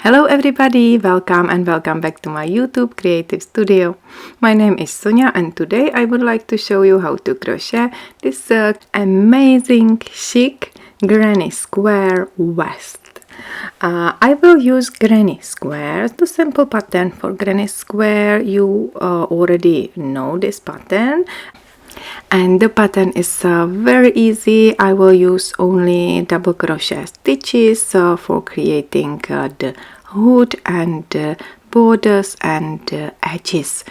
Hello everybody, welcome and welcome back to my YouTube creative studio. My name is Sonia and today I would like to show you how to crochet this amazing chic granny square vest. I will use granny squares, the simple pattern for granny square. You already know this pattern. And the pattern is very easy. I will use only double crochet stitches for creating the hood and borders and edges.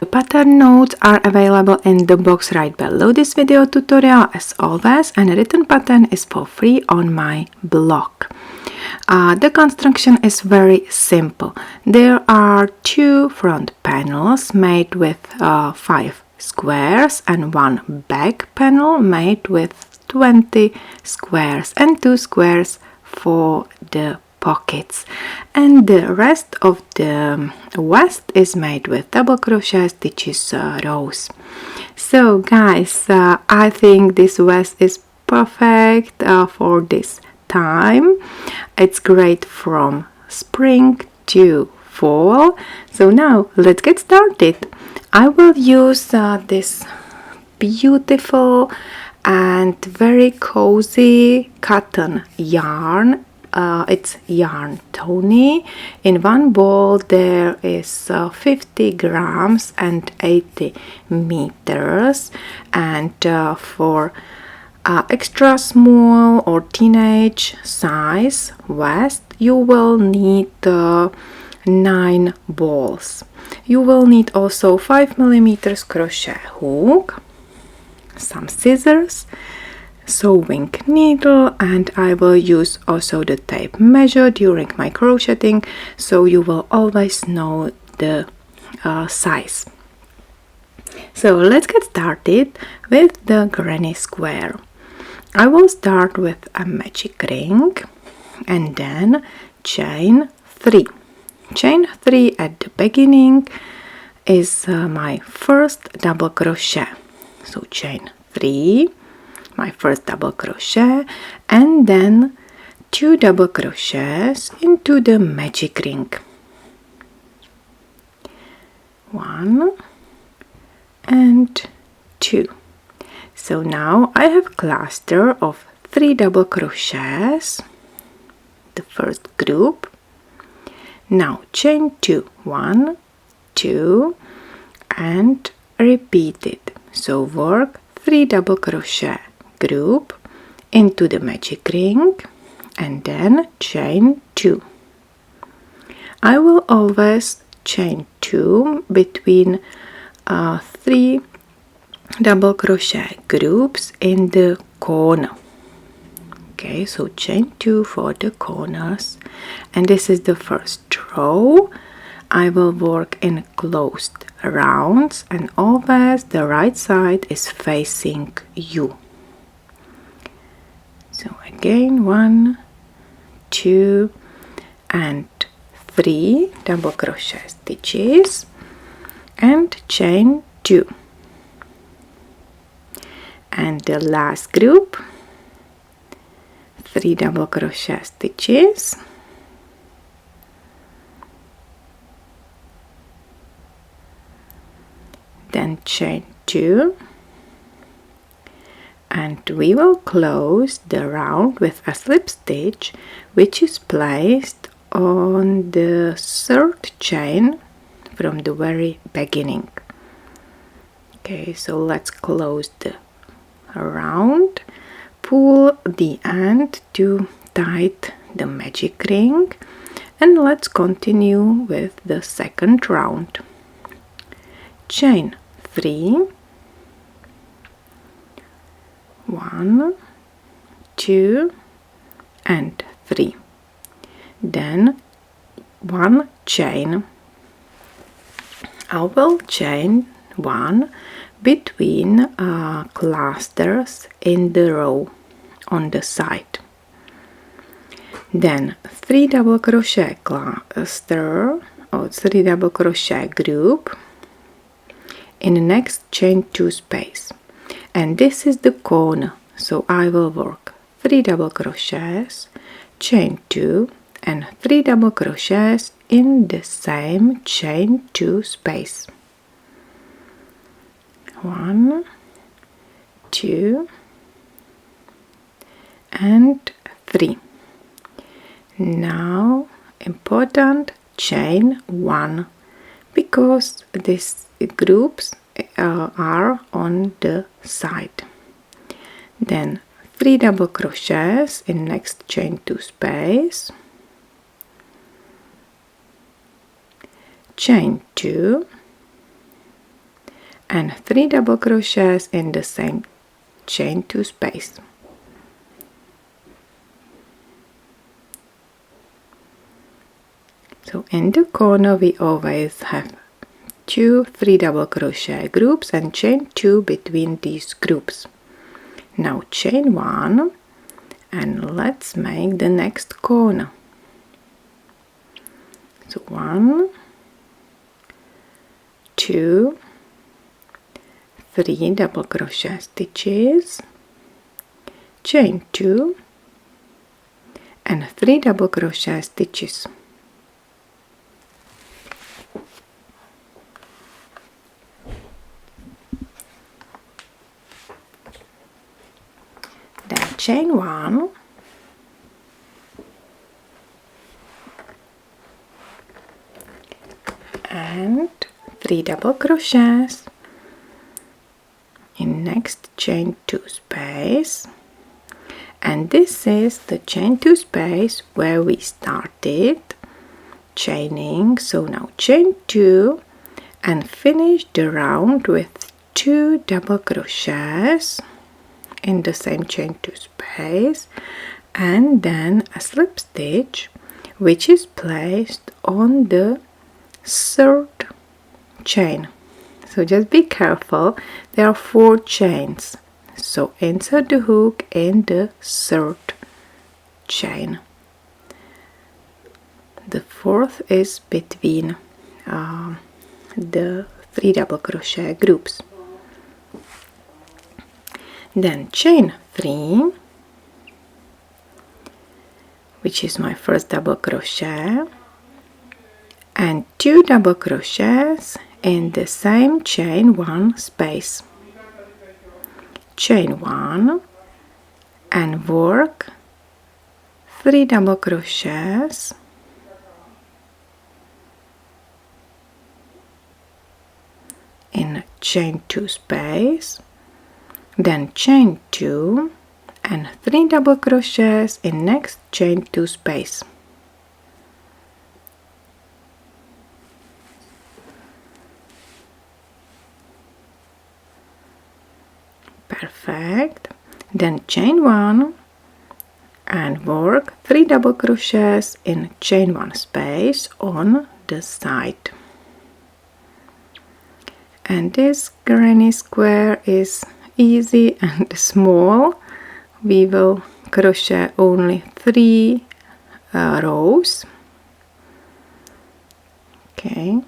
The pattern notes are available in the box right below this video tutorial as always, and a written pattern is for free on my blog. The construction is very simple. There are two front panels made with 5 squares and one back panel made with 20 squares and 2 squares for the pockets, and the rest of the vest is made with double crochet stitches rows. So guys, I think this vest is perfect for this time. It's great from spring to fall. So now let's get started. I will use this beautiful and very cozy cotton yarn. It's yarn Tony. In one ball there is 50 grams and 80 meters, and for extra small or teenage size vest you will need 9 balls. You will need also 5mm crochet hook, some scissors, sewing needle, and I will use also the tape measure during my crocheting, so you will always know the size. So let's get started with the granny square. I will start with a magic ring and then chain 3. Chain 3 at the beginning is my first double crochet. So chain 3, my first double crochet, and then 2 double crochets into the magic ring. 1 and 2. So now I have a cluster of 3 double crochets, the first group. Now chain 2, 1, 2, and repeat it. So work 3 double crochet group into the magic ring and then chain 2. I will always chain 2 between 3 double crochet groups in the corner. Okay, so chain 2 for the corners, and this is the first row. I will work in closed rounds and always the right side is facing you. So again 1, 2 and 3 double crochet stitches and chain 2, and the last group 3 double crochet stitches, then chain 2, and we will close the round with a slip stitch which is placed on the 3rd chain from the very beginning. Okay, so let's close the round, pull the end to tight the magic ring, and let's continue with the second round. Chain 3, 1, 2 and 3, then 1 chain. I will chain 1 between clusters in the row on the side, then 3 double crochet cluster or 3 double crochet group in the next chain 2 space, and this is the corner, so I will work 3 double crochets, chain 2 and 3 double crochets in the same chain 2 space. 1, 2 and 3. Now important, chain 1, because these groups are on the side. Then 3 double crochets in next chain 2 space, chain 2 and 3 double crochets in the same chain 2 space. So in the corner we always have 2 3 double crochet groups and chain 2 between these groups. Now chain 1 and let's make the next corner. So 1, 2, 3 double crochet stitches, chain 2 and 3 double crochet stitches. Then chain 1 and 3 double crochets in next chain 2 space, and this is the chain 2 space where we started chaining. So now chain 2 and finish the round with 2 double crochets in the same chain 2 space, and then a slip stitch which is placed on the 3rd chain. So just be careful, there are 4 chains, so insert the hook in the 3rd chain. The 4th is between the 3 double crochet groups. Then chain 3, which is my first double crochet, and 2 double crochets in the same chain 1 space. Chain 1 and work 3 double crochets in chain 2 space, then chain 2 and 3 double crochets in next chain 2 space. Perfect. Then chain 1 and work 3 double crochets in chain 1 space on the side. And this granny square is easy and small. We will crochet only 3 rows. Okay.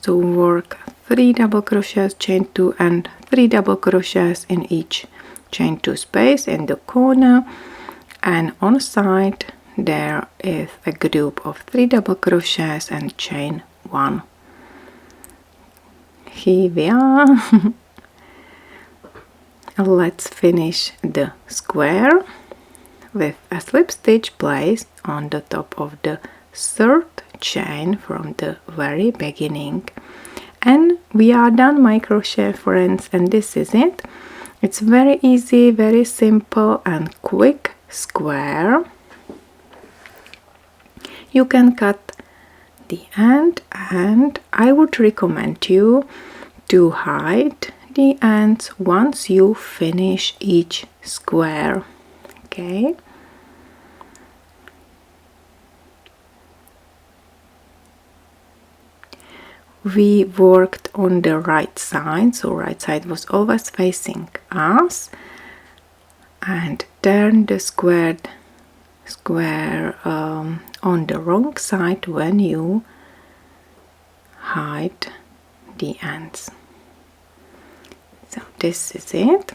So work 3 double crochets, chain 2 and 3 double crochets in each chain 2 space in the corner, and on side there is a group of 3 double crochets and chain 1. Here we are. Let's finish the square with a slip stitch placed on the top of the 3rd chain from the very beginning. And we are done, my crochet friends, and this is it. It's very easy, very simple and quick square. You can cut the end, and I would recommend you to hide the ends once you finish each square. Okay. We worked on the right side, so right side was always facing us, and turn the square on the wrong side when you hide the ends. So this is it.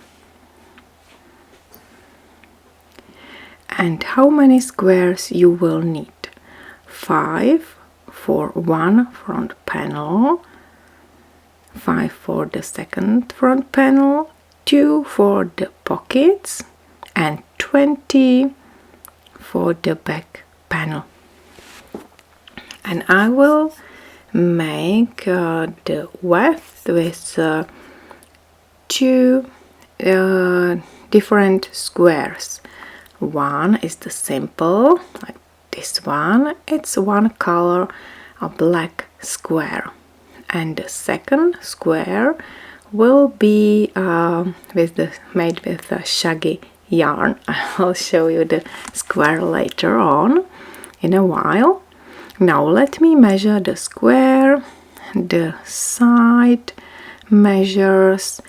And how many squares you will need? 5 for one front panel, 5 for the second front panel, 2 for the pockets, and 20 for the back panel. And I will make the weft with two different squares. One is the simple, like this one, it's one color, a black square, and the second square will be made with a shaggy yarn. I'll show you the square later on in a while. Now let me measure the square. The side measures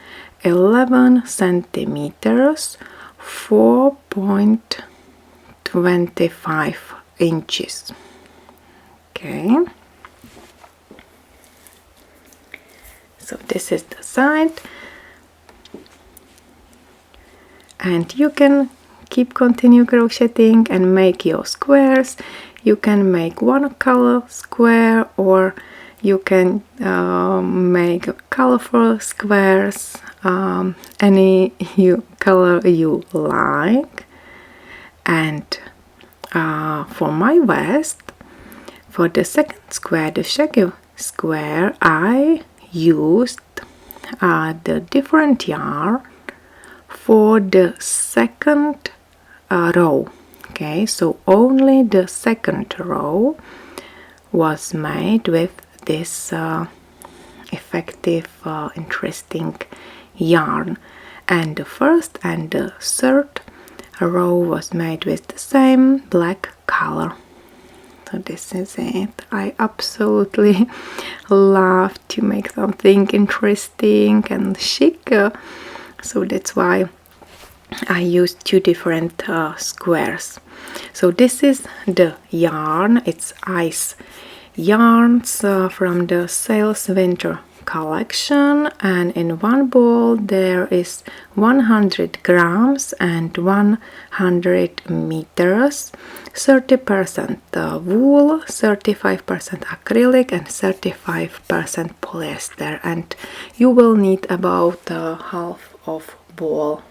11 centimeters, 4.25 inches. Okay, so this is the side, and you can continue crocheting and make your squares. You can make one color square, or you can make colorful squares, any color you like. And for my vest, for the second square, the shaggy square, I used the different yarn for the second row. Okay, so only the second row was made with this effective, interesting yarn, and the first and the third row was made with the same black color. So this is it. I absolutely love to make something interesting and chic, so that's why I used two different squares. So this is the yarn. It's ice yarns from the Sales Winter collection, and in one ball there is 100 grams and 100 meters, 30% wool, 35% acrylic, and 35% polyester, and you will need about half of ball.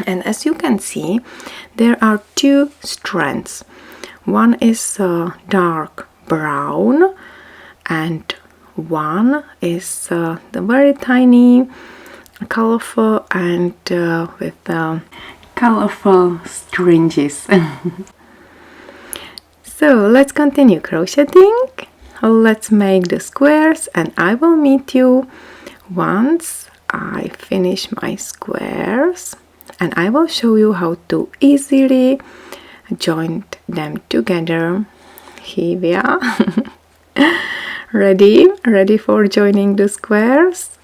And as you can see, there are two strands. One is dark brown, and one is the very tiny, colorful, and with colorful strings. So let's continue crocheting. Let's make the squares, and I will meet you once I finish my squares, and I will show you how to easily join them together. Here we are. Ready for joining the squares?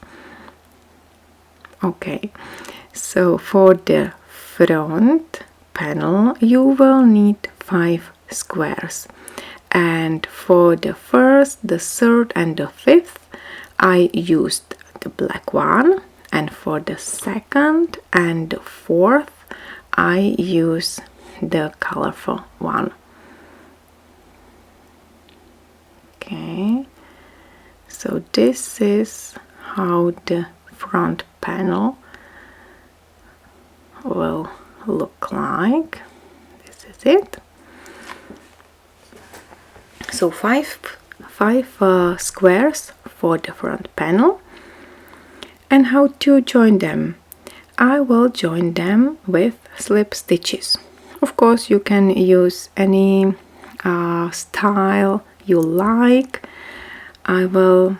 Okay, so for the front panel you will need 5 squares, and for the first, the third, and the fifth I used the black one, and for the second and the fourth I use the colorful one. Okay, so this is how the front panel will look like. This is it. So five squares for the front panel. And how to join them? I will join them with slip stitches. Of course, you can use any style you like. I will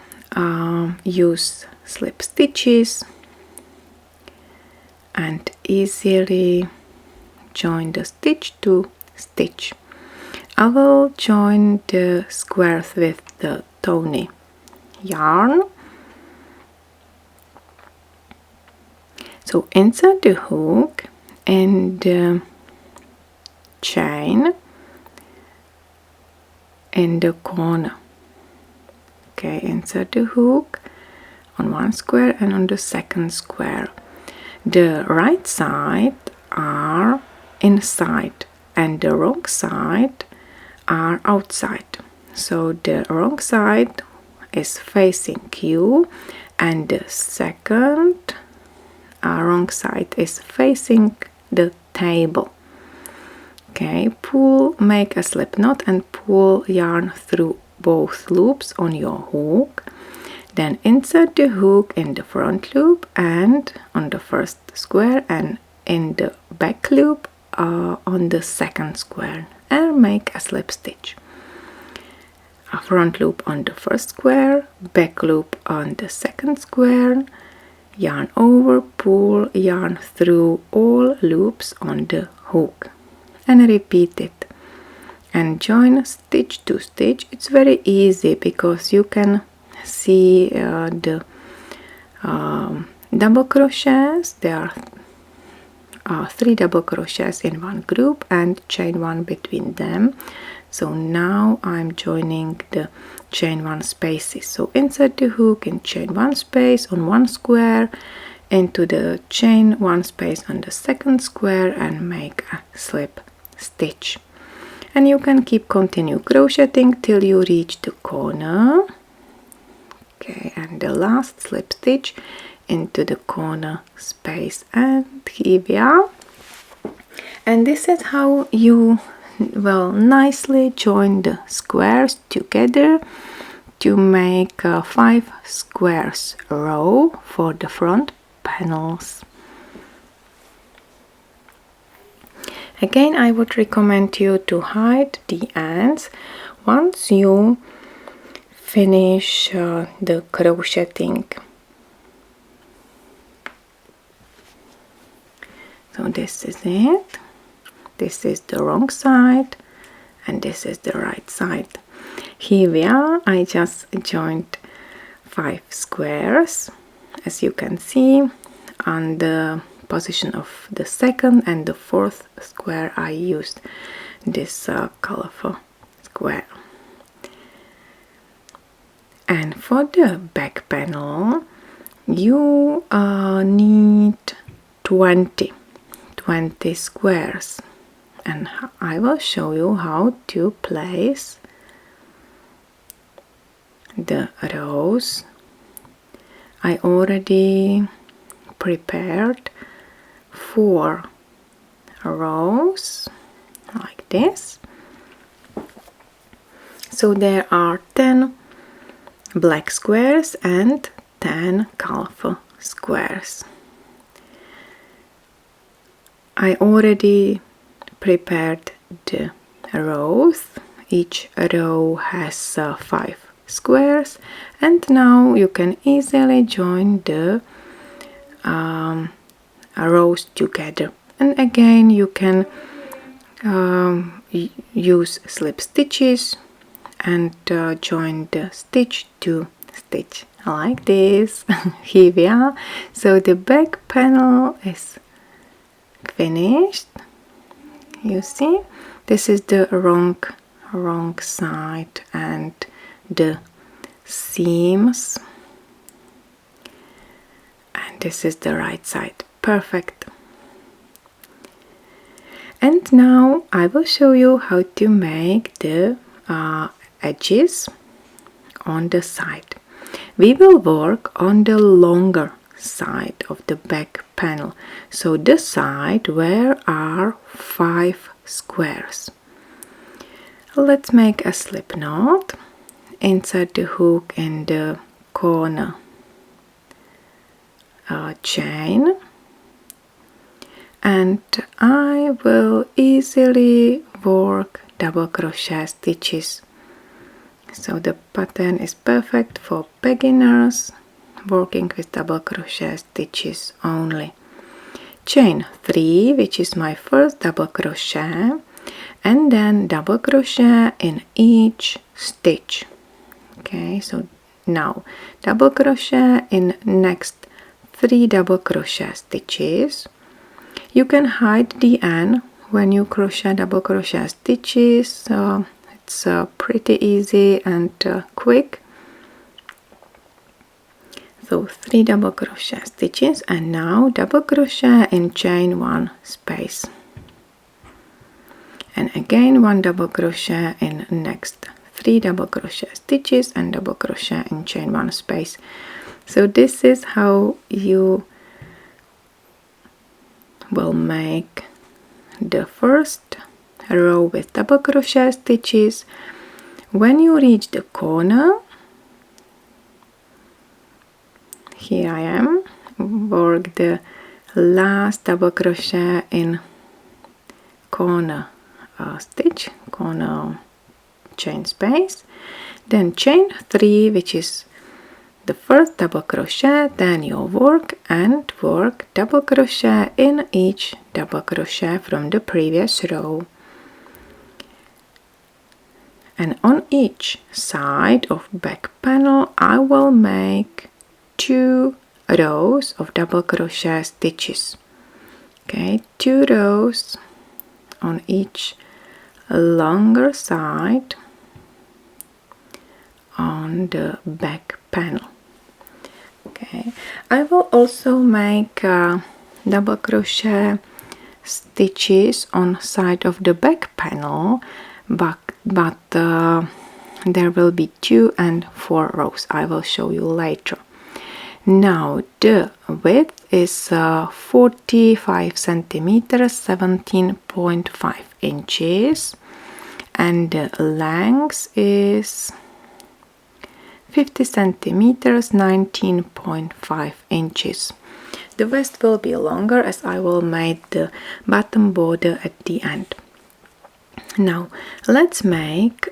use slip stitches and easily join the stitch to stitch. I will join the squares with the tawny yarn. So insert the hook and the chain in the corner. Okay, insert the hook on one square and on the second square. The right side are inside and the wrong side are outside. So the wrong side is facing you and the second wrong side is facing the table. Okay, pull, make a slip knot and pull yarn through both loops on your hook. Then insert the hook in the front loop and on the first square and in the back loop on the second square and make a slip stitch. A front loop on the first square, back loop on the second square, yarn over, pull yarn through all loops on the hook and repeat it and join stitch to stitch. It's very easy because you can see the double crochets. There are 3 double crochets in one group and chain 1 between them. So now I'm joining the chain 1 spaces. So insert the hook in chain 1 space on one square, into the chain 1 space on the second square and make a slip stitch. And you can continue crocheting till you reach the corner. Okay, and the last slip stitch into the corner space, and here we are. And this is how you will nicely join the squares together to make 5 squares row for the front panels. Again, I would recommend you to hide the ends once you finish the crocheting. So this is it. This is the wrong side and this is the right side. Here we are. I just joined 5 squares, as you can see. On the position of the second and the fourth square I used this colorful square. And for the back panel you need 20 squares, and I will show you how to place the rows. I already prepared 4 rows like this. So there are 10 black squares and 10 colorful squares. I already prepared the rows. Each row has 5 squares, and now you can easily join the rows together. And again you can use slip stitches and join the stitch to stitch like this. Here we are. So the back panel is finished. You see, this is the wrong side and the seams, and this is the right side. Perfect. And now I will show you how to make the edges on the side. We will work on the longer side of the back panel, so the side where are 5 squares. Let's make a slip knot, insert the hook in the corner chain, and I will easily work double crochet stitches. So the pattern is perfect for beginners working with double crochet stitches only. Chain 3, which is my first double crochet, and then double crochet in each stitch. Okay, so now double crochet in next 3 double crochet stitches. You can hide the end when you crochet double crochet stitches, so it's pretty easy and quick. So 3 double crochet stitches, and now double crochet in chain 1 space. and again 1 double crochet in next 3 double crochet stitches and double crochet and chain 1 space. So this is how you will make the first row with double crochet stitches. When you reach the corner, here I am, work the last double crochet in corner stitch, corner chain space, then chain 3, which is the first double crochet, then you work double crochet in each double crochet from the previous row. And on each side of back panel I will make 2 rows of double crochet stitches. Okay, 2 rows on each longer side on the back panel. Okay, I will also make double crochet stitches on side of the back panel, but there will be 2 and 4 rows. I will show you later. Now the width is 45 centimeters, 17.5 inches, and the length is 50 centimeters, 19.5 inches. The vest will be longer as I will make the bottom border at the end. Now let's make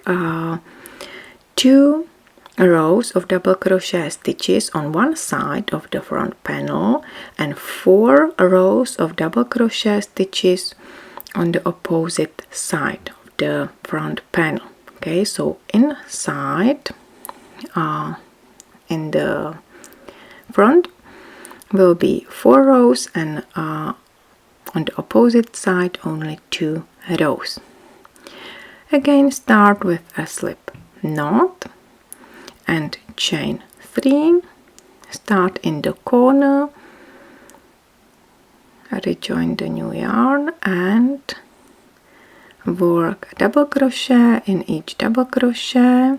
2 rows of double crochet stitches on one side of the front panel and 4 rows of double crochet stitches on the opposite side of the front panel. Okay, so inside in the front will be 4 rows and on the opposite side only 2 rows. Again, start with a slip knot and chain 3, start in the corner, rejoin the new yarn and work a double crochet in each double crochet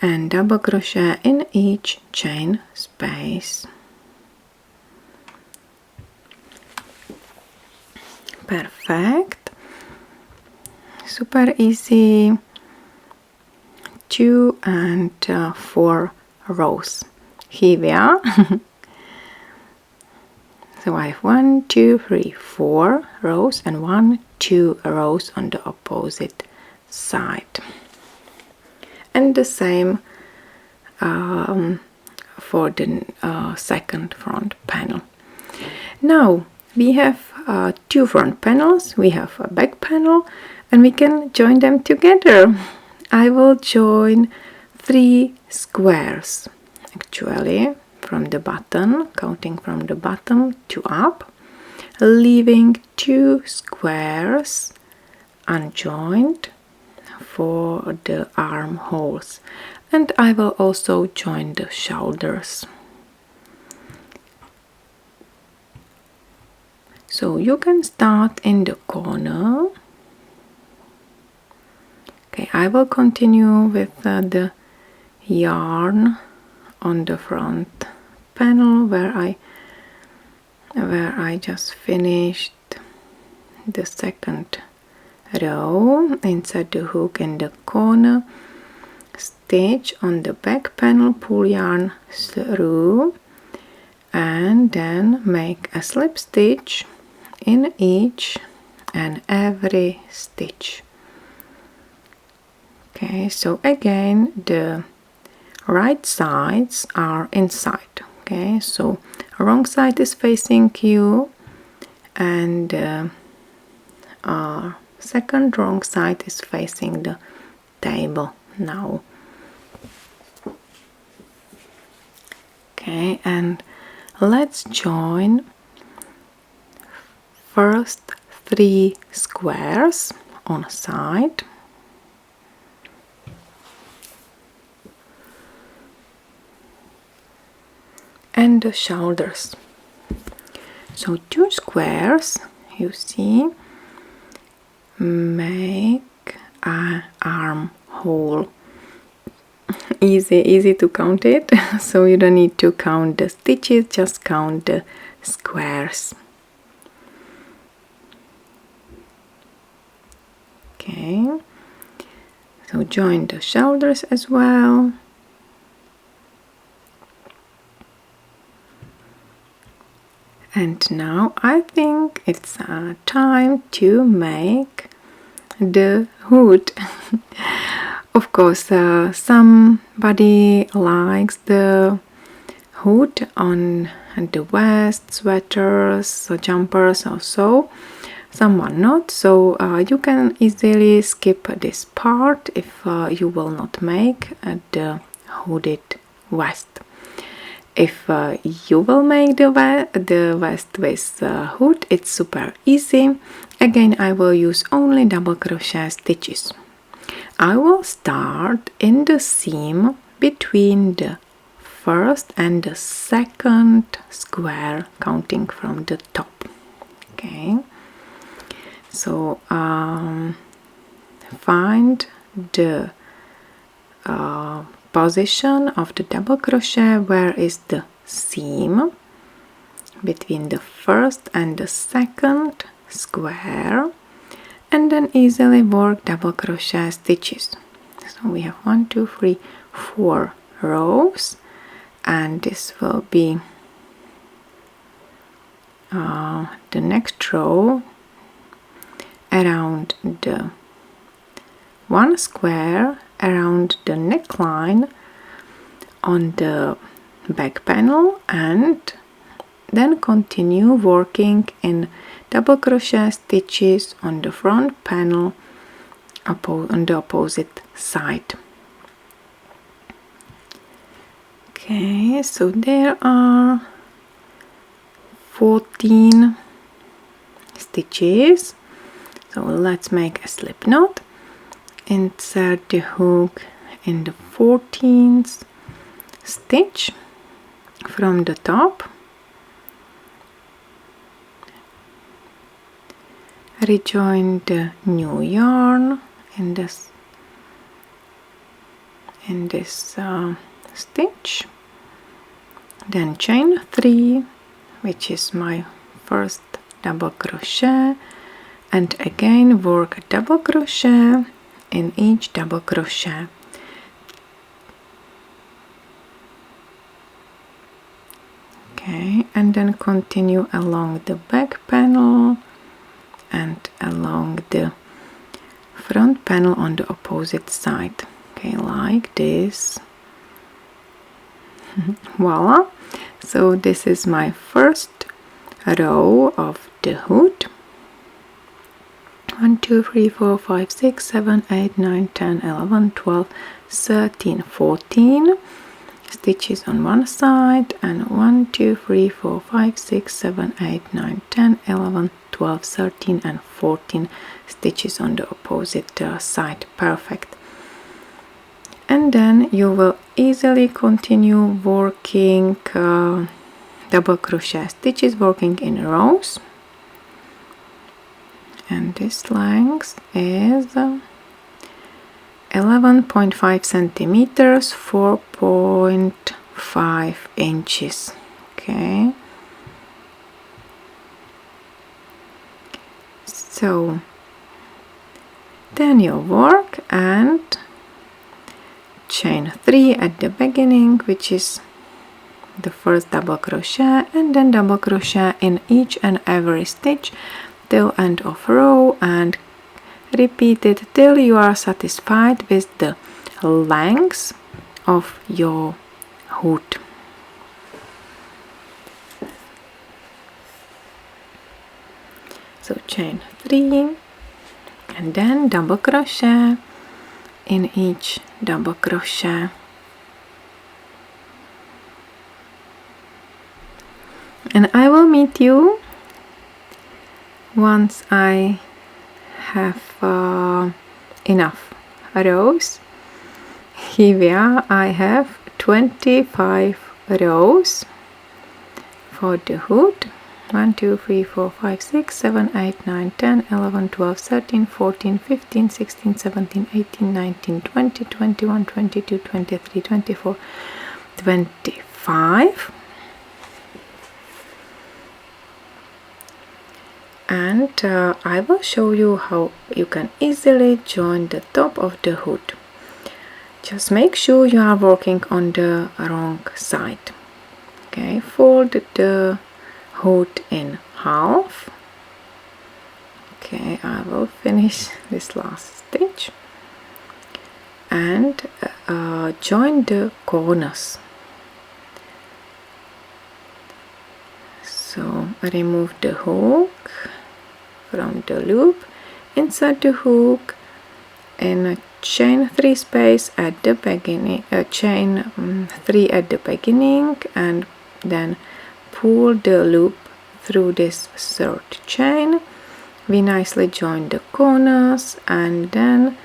and double crochet in each chain space. Perfect, super easy. 2 and 4 rows. Here we are. So I have 1, 2, 3, 4 rows and 1, 2 rows on the opposite side. And the same for the second front panel. Now we have 2 front panels, we have a back panel, and we can join them together. I will join 3 squares actually from the bottom, counting from the bottom to up, leaving 2 squares unjoined for the armholes, and I will also join the shoulders. So you can start in the corner. Okay, I will continue with the yarn on the front panel where I just finished the second row. Insert the hook in the corner, stitch on the back panel, pull yarn through, and then make a slip stitch in each and every stitch. Okay, so again the right sides are inside. Okay, so wrong side is facing you and second wrong side is facing the table now. Okay, and let's join first 3 squares on a side. And the shoulders. So 2 squares, you see, make hole. Easy to count it, so you don't need to count the stitches, just count the squares. Okay, so join the shoulders as well. And now I think it's time to make the hood. Of course, somebody likes the hood on the vest, sweaters, or jumpers or so. Someone not, so you can easily skip this part if you will not make the hooded vest. If you will make the vest with hood, it's super easy. Again, I will use only double crochet stitches. I will start in the seam between the first and the second square, counting from the top. Okay, so find the position of the double crochet where is the seam between the first and the second square, and then easily work double crochet stitches. So we have 1, 2, 3, 4 rows, and this will be the next row around the one square around the neckline on the back panel, and then continue working in double crochet stitches on the front panel on the opposite side. Okay, so there are 14 stitches, so let's make a slip knot. Insert the hook in the 14th stitch from the top, rejoin the new yarn in this stitch, then chain 3, which is my first double crochet, and again work a double crochet in each double crochet. Okay, and then continue along the back panel and along the front panel on the opposite side. Okay, like this. Voila! So this is my first row of the hood. 1, 2, 3, 4, 5, 6, 7, 8, 9, 10, 11, 12, 13, 14 stitches on one side, and 1, 2, 3, 4, 5, 6, 7, 8, 9, 10, 11, 12, 13 and 14 stitches on the opposite side. Perfect. And then you will easily continue working double crochet stitches, working in rows. And this length is 11.5 centimeters, 4.5 inches. Okay, so then you work and chain 3 at the beginning, which is the first double crochet, and then double crochet in each and every stitch till end of row, and repeat it till you are satisfied with the length of your hood. So chain 3 and then double crochet in each double crochet. And I will meet you once I have enough rows. Here we are. I have 25 rows for the hood. 1 2 3 4 5 6 7 8 9 10 11 12 13 14 15 16 17 18 19 20 21 22 23 24 25. And I will show you how you can easily join the top of the hood. Just make sure you are working on the wrong side. Okay, fold the hood in half. Okay, I will finish this last stitch and join the corners. So remove the hook from the loop, insert the hook in a chain 3 space at the beginning, chain 3 at the beginning, and then pull the loop through this third chain. We nicely join the corners and then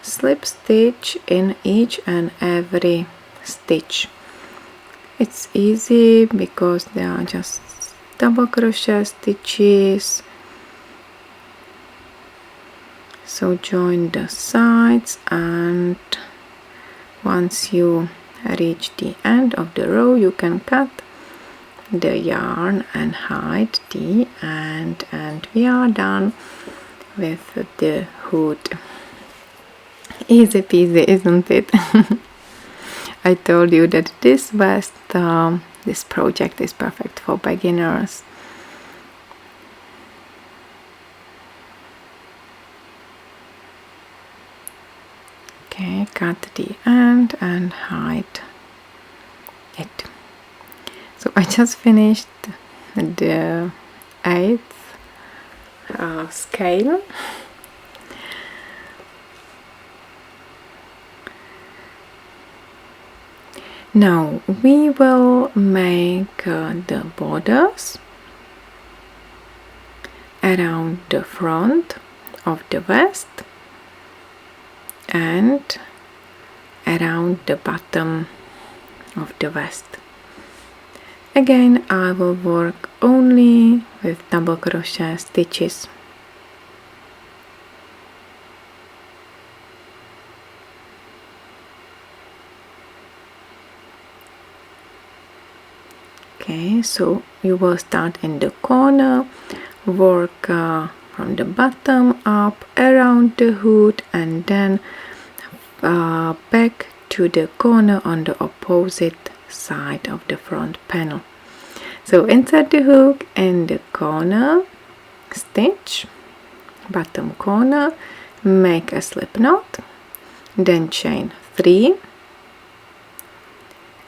slip stitch in each and every stitch. It's easy because they are just double crochet stitches. So join the sides, and once you reach the end of the row you can cut the yarn and hide the end, and we are done with the hood. Easy peasy, isn't it? I told you that this vest, this project is perfect for beginners. Okay, cut the end and hide it. So I just finished the 8th skein. Now we will make the borders around the front of the vest and around the bottom of the vest. Again, I will work only with double crochet stitches. Okay, so you will start in the corner, work from the bottom up around the hood, and then back to the corner on the opposite side of the front panel. So insert the hook in the corner, stitch, bottom corner, make a slip knot, then chain 3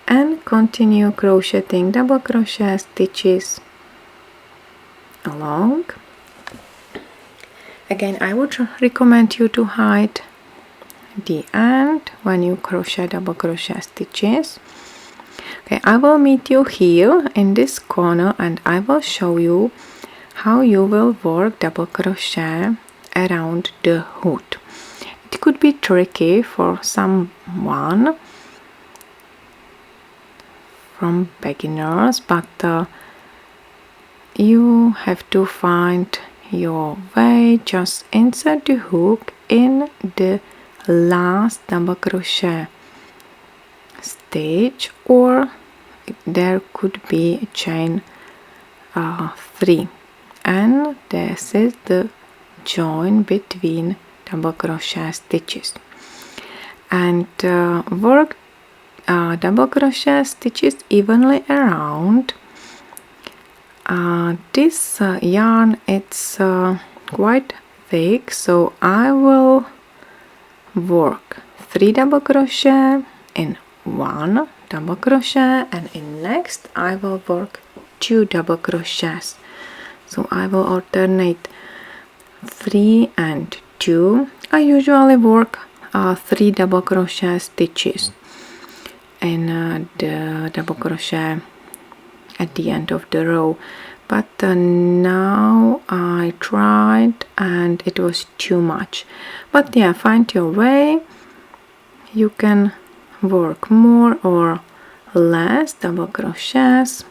and continue crocheting double crochet stitches along. Again, I would recommend you to hide the end when you crochet double crochet stitches. Okay, I will meet you here in this corner and I will show you how you will work double crochet around the hood. It could be tricky for someone from beginners, but you have to find your way. Just insert the hook in the last double crochet stitch, or there could be a chain 3, and this is the join between double crochet stitches, and work double crochet stitches evenly around. This yarn, it's quite thick, so I will work 3 double crochet in 1 double crochet, and in next I will work 2 double crochets. So I will alternate 3 and 2. I usually work 3 double crochet stitches in the double crochet at the end of the row, but now I tried and it was too much. But yeah, find your way. You can work more or less double crochets.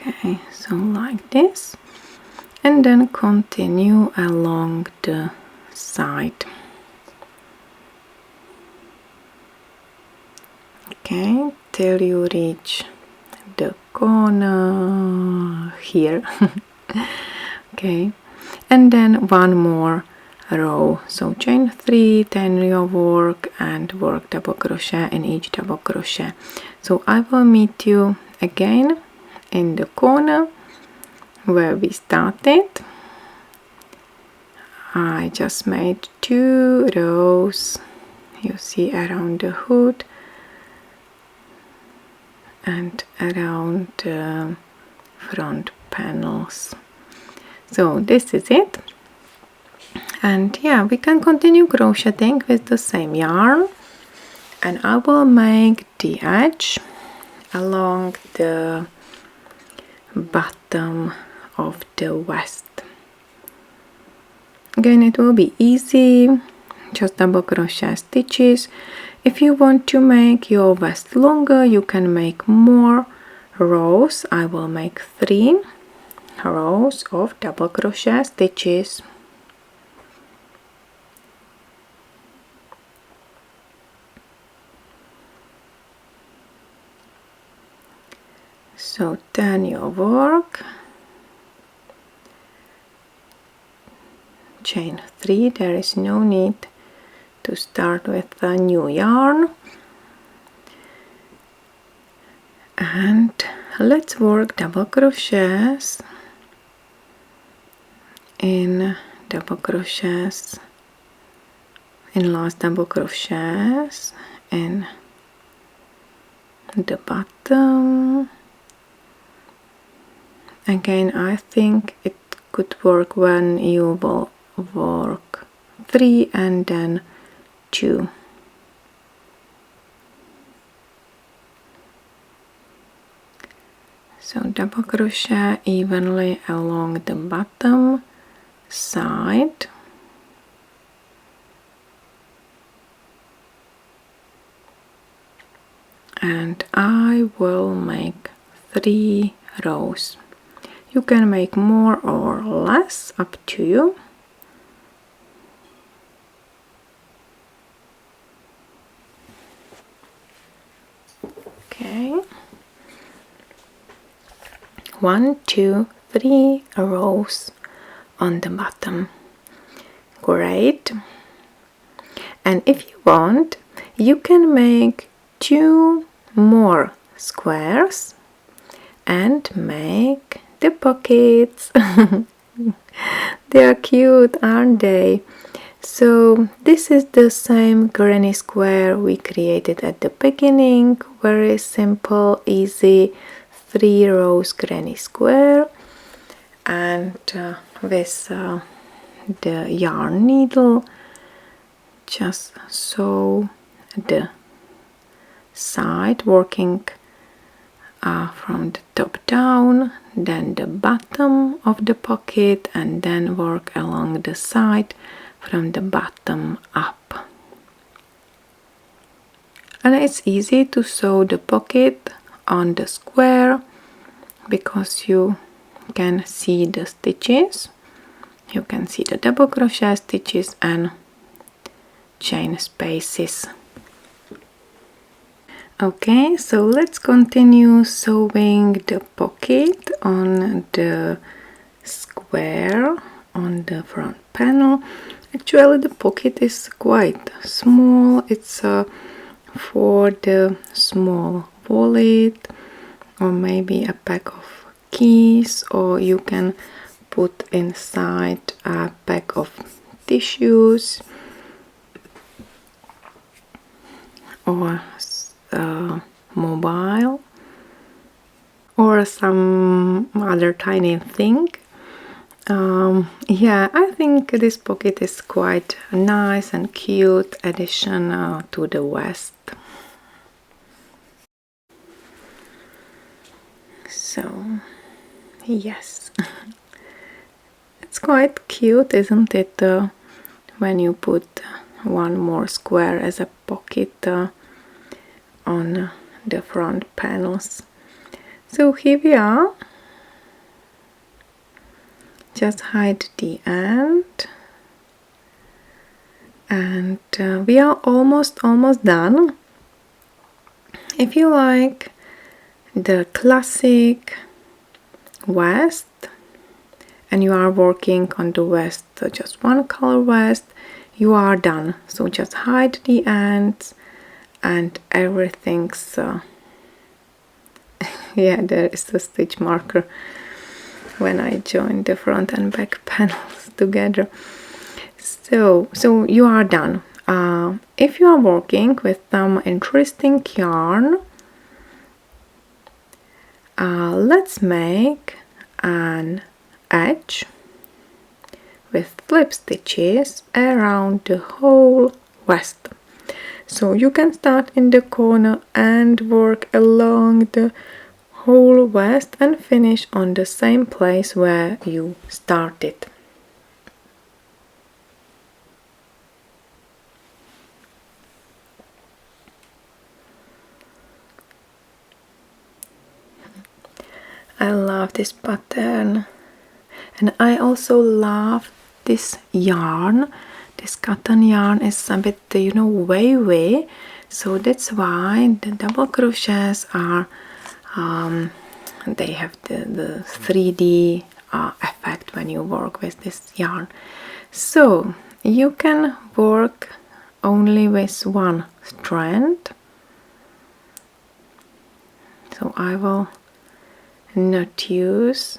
Okay, so like this, and then continue along the side. Okay, till you reach the corner here. Okay, and then one more row, so chain 3, then your work and work double crochet in each double crochet. So I will meet you again in the corner where we started. I just made 2 rows, you see, around the hood and around the front panels. So this is it, and yeah, we can continue crocheting with the same yarn, and I will make the edge along the bottom of the vest. Again, it will be easy, just double crochet stitches. If you want to make your vest longer, you can make more rows. I will make 3 rows of double crochet stitches. So turn your work, chain 3, there is no need to start with a new yarn, and let's work double crochets in double crochets in last double crochets in the bottom. Again, I think it could work when you will work 3 and then 2. So double crochet evenly along the bottom side, and I will make 3 rows. You can make more or less, up to you. Okay, 1, 2, 3 rows on the bottom. Great. And if you want, you can make 2 more squares and make the pockets. They are cute, aren't they? So this is the same granny square we created at the beginning. Very simple, easy 3 rows granny square, and with the yarn needle just sew the side, working from the top down, then the bottom of the pocket, and then work along the side from the bottom up. And it's easy to sew the pocket on the square because you can see the stitches, you can see the double crochet stitches and chain spaces. Okay, so let's continue sewing the pocket on the square on the front panel. Actually, the pocket is quite small. It's for the small wallet or maybe a pack of keys, or you can put inside a pack of tissues or mobile or some other tiny thing. Yeah, I think this pocket is quite a nice and cute addition to the vest. So yes, it's quite cute, isn't it, when you put one more square as a pocket on the front panels. So here we are just hide the end, and we are almost done. If you like the classic vest and you are working on the vest, just one color vest, you are done. So just hide the ends and everything's yeah, there is a stitch marker when I joined the front and back panels together. So you are done. If you are working with some interesting yarn, let's make an edge with slip stitches around the whole vest. So you can start in the corner and work along the whole vest and finish on the same place where you started. I love this pattern, and I also love this yarn. This cotton yarn is a bit, you know, wavy, so that's why the double crochets are they have the 3D effect when you work with this yarn. So you can work only with one strand. So I will not use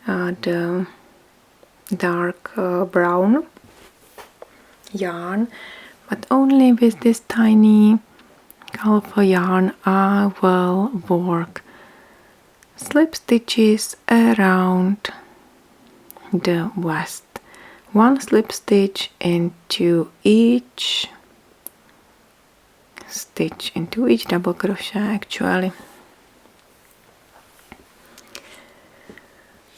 the dark brown yarn, but only with this tiny colorful yarn I will work slip stitches around the vest. One slip stitch into each stitch, into each double crochet actually.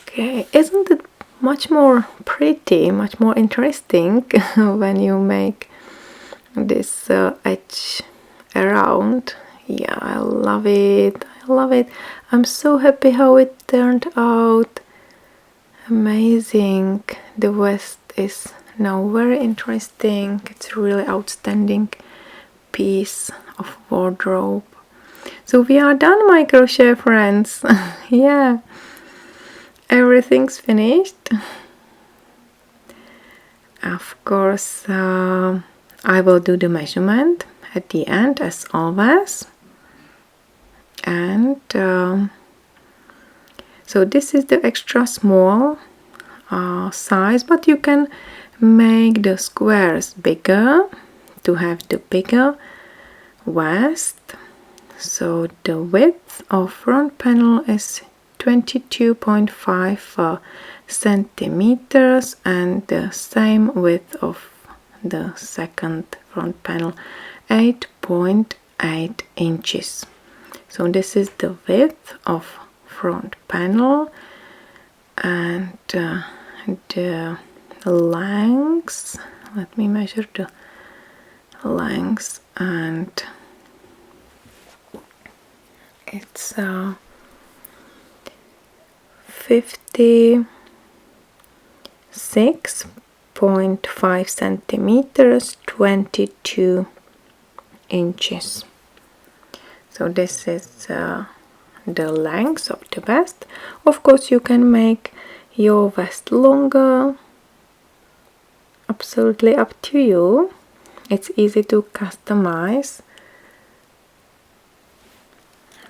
Okay, isn't it much more pretty, much more interesting when you make this edge around? Yeah, I love it. I love it. I'm so happy how it turned out. Amazing. The vest is now very interesting. It's a really outstanding piece of wardrobe. So we are done, my crochet friends. Yeah, everything's finished. Of course, I will do the measurement at the end as always. And so this is the extra small size, but you can make the squares bigger to have the bigger vest. So the width of front panel is 22.5 centimeters, and the same width of the second front panel, 8.8 inches. So this is the width of front panel, and the lengths, let me measure the lengths, and it's 56.5 centimeters, 22 inches. So this is the length of the vest. Of course you can make your vest longer, absolutely up to you. It's easy to customize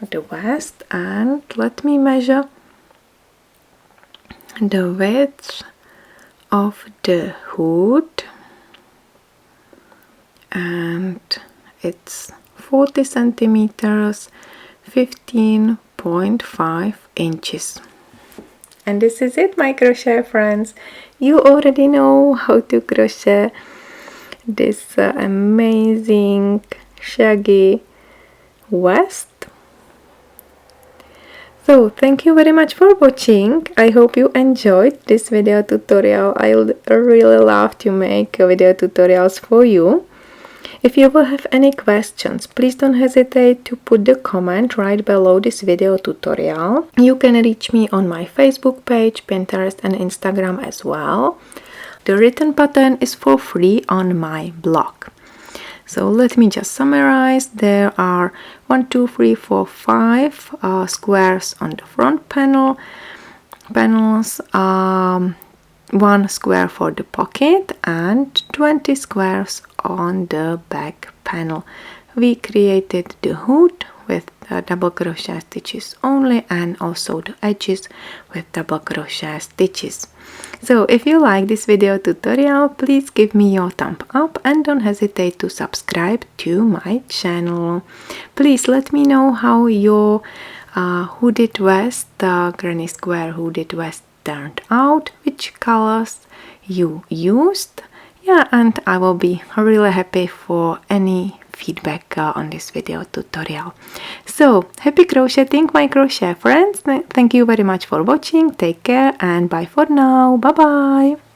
the vest. And let me measure the width of the hood, and it's 40 centimeters, 15.5 inches. And this is it, my crochet friends. You already know how to crochet this amazing shaggy vest. So thank you very much for watching. I hope you enjoyed this video tutorial. I would really love to make video tutorials for you. If you will have any questions, please don't hesitate to put the comment right below this video tutorial. You can reach me on my Facebook page, Pinterest and Instagram as well. The written pattern is for free on my blog. So let me just summarize. There are 1, 2, 3, 4, 5 squares on the front panels, 1 square for the pocket and 20 squares on the back panel. We created the hood with double crochet stitches only, and also the edges with double crochet stitches. So if you like this video tutorial, please give me your thumb up and don't hesitate to subscribe to my channel. Please let me know how your hooded vest, granny square hooded vest turned out, which colors you used. Yeah, and I will be really happy for any feedback on this video tutorial. So happy crocheting, my crochet friends. Thank you very much for watching. Take care and bye for now. Bye bye.